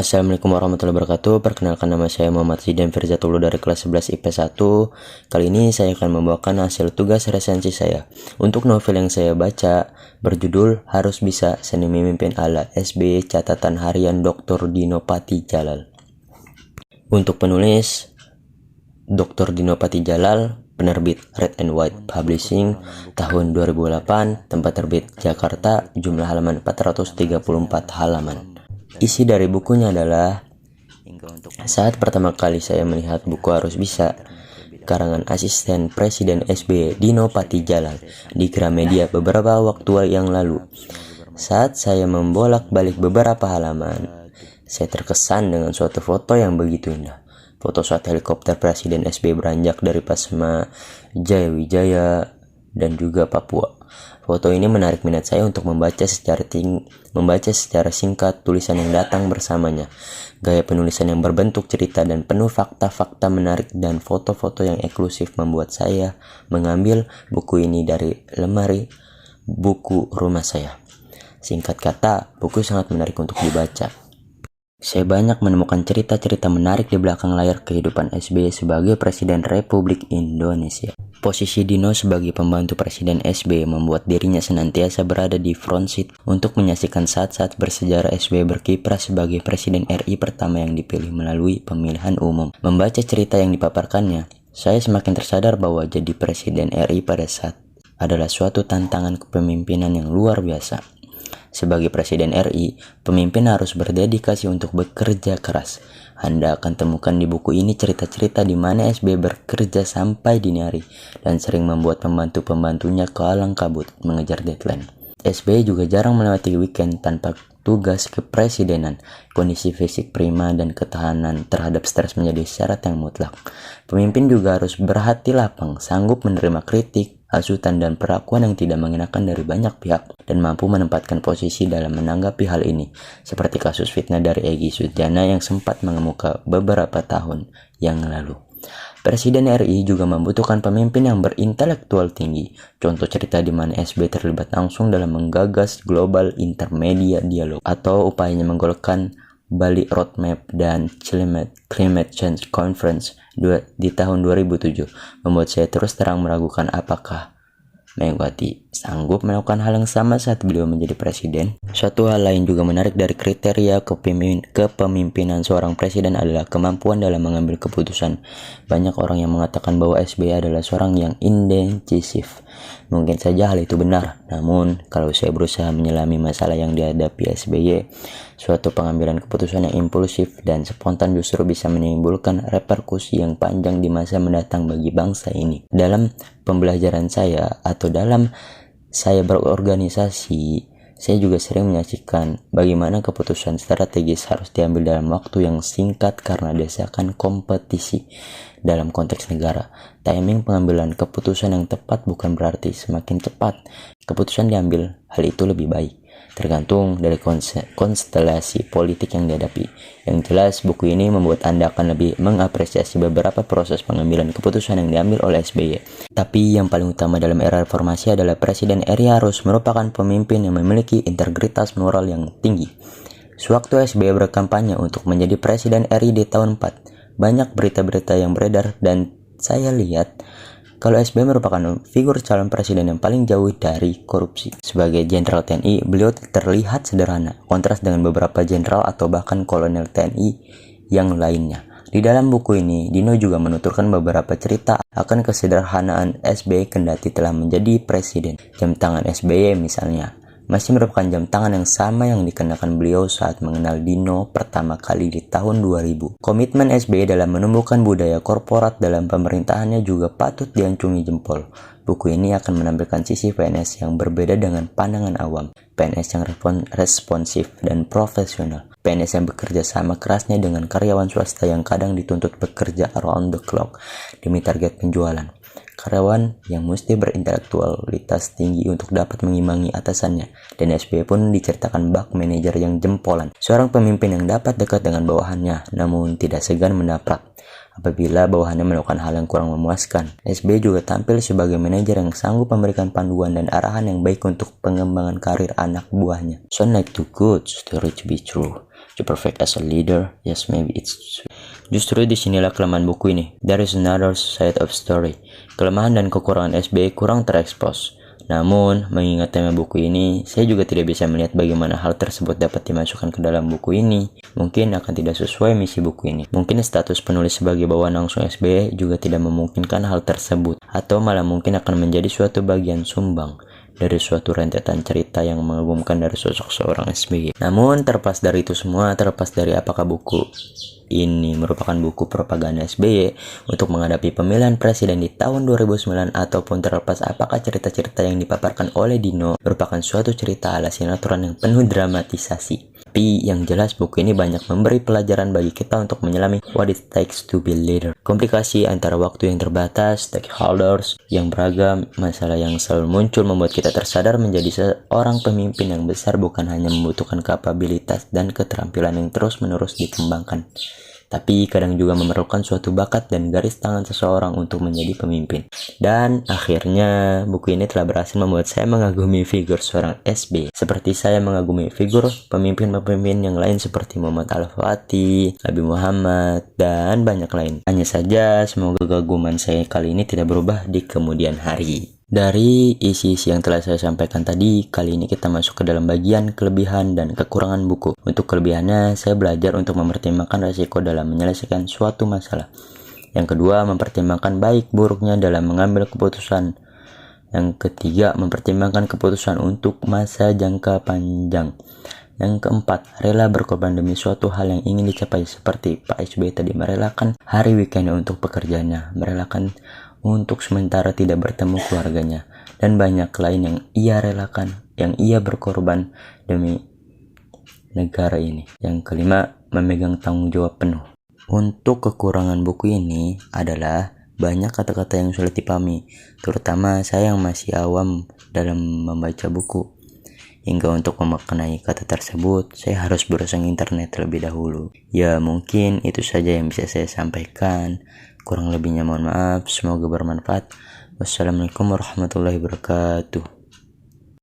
Assalamualaikum warahmatullahi wabarakatuh. Perkenalkan, nama saya Muhammad Zidan Firzatullah dari kelas 11 IP 1. Kali ini saya akan membawakan hasil tugas resensi saya. Untuk novel yang saya baca berjudul Harus Bisa Seni Memimpin ala SBY Catatan Harian Dr. Dino Patijalal. Untuk penulis Dr. Dino Patijalal, penerbit Red and White Publishing, tahun 2008, tempat terbit Jakarta, jumlah halaman 434 halaman. Isi dari bukunya adalah, saat pertama kali saya melihat buku Harus Bisa, karangan asisten Presiden SBY Dino Patijalal di Gramedia beberapa waktu yang lalu. Saat saya membolak-balik beberapa halaman, saya terkesan dengan suatu foto yang begitu indah. Foto saat helikopter Presiden SBY beranjak dari Pasma Jayawijaya dan juga Papua. Foto ini menarik minat saya untuk membaca secara singkat tulisan yang datang bersamanya. Gaya penulisan yang berbentuk cerita dan penuh fakta-fakta menarik dan foto-foto yang eksklusif membuat saya mengambil buku ini dari lemari buku rumah saya. Singkat kata, buku sangat menarik untuk dibaca. Saya banyak menemukan cerita-cerita menarik di belakang layar kehidupan SBY sebagai Presiden Republik Indonesia. Posisi Dino sebagai pembantu Presiden SBY membuat dirinya senantiasa berada di front seat untuk menyaksikan saat-saat bersejarah SBY berkiprah sebagai Presiden RI pertama yang dipilih melalui pemilihan umum. Membaca cerita yang dipaparkannya, saya semakin tersadar bahwa jadi Presiden RI pada saat adalah suatu tantangan kepemimpinan yang luar biasa. Sebagai Presiden RI, pemimpin harus berdedikasi untuk bekerja keras. Anda akan temukan di buku ini cerita-cerita di mana SBY bekerja sampai dini hari dan sering membuat pembantu-pembantunya kealang kabut mengejar deadline. SBY juga jarang melewati weekend tanpa tugas kepresidenan. Kondisi fisik prima dan ketahanan terhadap stres menjadi syarat yang mutlak. Pemimpin juga harus berhati lapang, sanggup menerima kritik, hasutan dan perlakuan yang tidak mengenakan dari banyak pihak, dan mampu menempatkan posisi dalam menanggapi hal ini, seperti kasus fitnah dari Egy Sujana yang sempat mengemuka beberapa tahun yang lalu. Presiden RI juga membutuhkan pemimpin yang berintelektual tinggi. Contoh cerita di mana SBY terlibat langsung dalam menggagas Global Intermedia Dialogue atau upayanya menggolkan Bali Roadmap dan Climate Change Conference di tahun 2007 membuat saya terus terang meragukan apakah Megawati sanggup melakukan hal yang sama saat beliau menjadi presiden. Suatu hal lain juga menarik dari kriteria kepemimpinan seorang presiden adalah kemampuan dalam mengambil keputusan. Banyak orang yang mengatakan bahwa SBY adalah seorang yang indecisif. Mungkin saja hal itu benar, namun kalau saya berusaha menyelami masalah yang dihadapi SBY, suatu pengambilan keputusan yang impulsif dan spontan justru bisa menimbulkan reperkusi yang panjang di masa mendatang bagi bangsa ini. Dalam pembelajaran saya atau dalam saya berorganisasi, saya juga sering menyaksikan bagaimana keputusan strategis harus diambil dalam waktu yang singkat karena desakan kompetisi. Dalam konteks negara, timing pengambilan keputusan yang tepat bukan berarti semakin cepat keputusan diambil, hal itu lebih baik. Tergantung dari konstelasi politik yang dihadapi. Yang jelas, buku ini membuat Anda akan lebih mengapresiasi beberapa proses pengambilan keputusan yang diambil oleh SBY. Tapi yang paling utama dalam era reformasi adalah Presiden RI harus merupakan pemimpin yang memiliki integritas moral yang tinggi. Sewaktu SBY berkampanye untuk menjadi Presiden RI di tahun 4, banyak berita-berita yang beredar dan saya lihat kalau SBY merupakan figur calon presiden yang paling jauh dari korupsi. Sebagai jenderal TNI, beliau terlihat sederhana, kontras dengan beberapa jenderal atau bahkan kolonel TNI yang lainnya. Di dalam buku ini, Dino juga menuturkan beberapa cerita akan kesederhanaan SBY kendati telah menjadi presiden. Jam tangan SBY misalnya masih merupakan jam tangan yang sama yang dikenakan beliau saat mengenal Dino pertama kali di tahun 2000. Komitmen SBY dalam menumbuhkan budaya korporat dalam pemerintahannya juga patut diacungi jempol. Buku ini akan menampilkan sisi PNS yang berbeda dengan pandangan awam. PNS yang responsif dan profesional. PNS yang bekerja sama kerasnya dengan karyawan swasta yang kadang dituntut bekerja around the clock demi target penjualan. Karyawan yang mesti berintelektualitas tinggi untuk dapat mengimbangi atasannya, dan SBY pun diceritakan bak manajer yang jempolan, seorang pemimpin yang dapat dekat dengan bawahannya namun tidak segan mendapat apabila bawahannya melakukan hal yang kurang memuaskan. SBY juga tampil sebagai manajer yang sanggup memberikan panduan dan arahan yang baik untuk pengembangan karir anak buahnya. Sound like too good story to be true. to perfect as a leader. Yes, maybe it's. Justru disinilah kelemahan buku ini. There is another side of story. Kelemahan dan kekurangan SBY kurang terekspos. Namun, mengingat tema buku ini, saya juga tidak bisa melihat bagaimana hal tersebut dapat dimasukkan ke dalam buku ini. Mungkin akan tidak sesuai misi buku ini. Mungkin status penulis sebagai bawahan langsung SBY juga tidak memungkinkan hal tersebut. Atau malah mungkin akan menjadi suatu bagian sumbang dari suatu rentetan cerita yang mengagumkan dari sosok seorang SBY. Namun, terlepas dari itu semua, terlepas dari apakah buku ini merupakan buku propaganda SBY untuk menghadapi pemilihan presiden di tahun 2009 ataupun terlepas apakah cerita-cerita yang dipaparkan oleh Dino merupakan suatu cerita ala sinetron yang penuh dramatisasi. Tapi yang jelas buku ini banyak memberi pelajaran bagi kita untuk menyelami what it takes to be leader. Komplikasi antara waktu yang terbatas, stakeholders yang beragam, masalah yang selalu muncul membuat kita tersadar menjadi seorang pemimpin yang besar bukan hanya membutuhkan kapabilitas dan keterampilan yang terus-menerus dikembangkan, tapi kadang juga memerlukan suatu bakat dan garis tangan seseorang untuk menjadi pemimpin. Dan akhirnya buku ini telah berhasil membuat saya mengagumi figur seorang SBY, seperti saya mengagumi figur pemimpin-pemimpin yang lain seperti Muhammad Al-Fatih, Nabi Muhammad, dan banyak lain. Hanya saja semoga kegaguman saya kali ini tidak berubah di kemudian hari. Dari isi-isi yang telah saya sampaikan tadi, kali ini kita masuk ke dalam bagian kelebihan dan kekurangan buku. Untuk kelebihannya, saya belajar untuk mempertimbangkan resiko dalam menyelesaikan suatu masalah. Yang kedua, mempertimbangkan baik buruknya dalam mengambil keputusan. Yang ketiga, mempertimbangkan keputusan untuk masa jangka panjang. Yang keempat, rela berkorban demi suatu hal yang ingin dicapai, seperti Pak SBY tadi merelakan hari weekendnya untuk pekerjaannya, merelakan untuk sementara tidak bertemu keluarganya, dan banyak lain yang ia relakan, yang ia berkorban demi negara ini. Yang kelima, memegang tanggung jawab penuh. Untuk kekurangan buku ini adalah banyak kata-kata yang sulit dipahami, terutama saya yang masih awam dalam membaca buku. Hingga untuk memaknai kata tersebut, saya harus browsing internet terlebih dahulu. Ya, mungkin itu saja yang bisa saya sampaikan. Kurang lebihnya mohon maaf, semoga bermanfaat. Wassalamualaikum warahmatullahi wabarakatuh.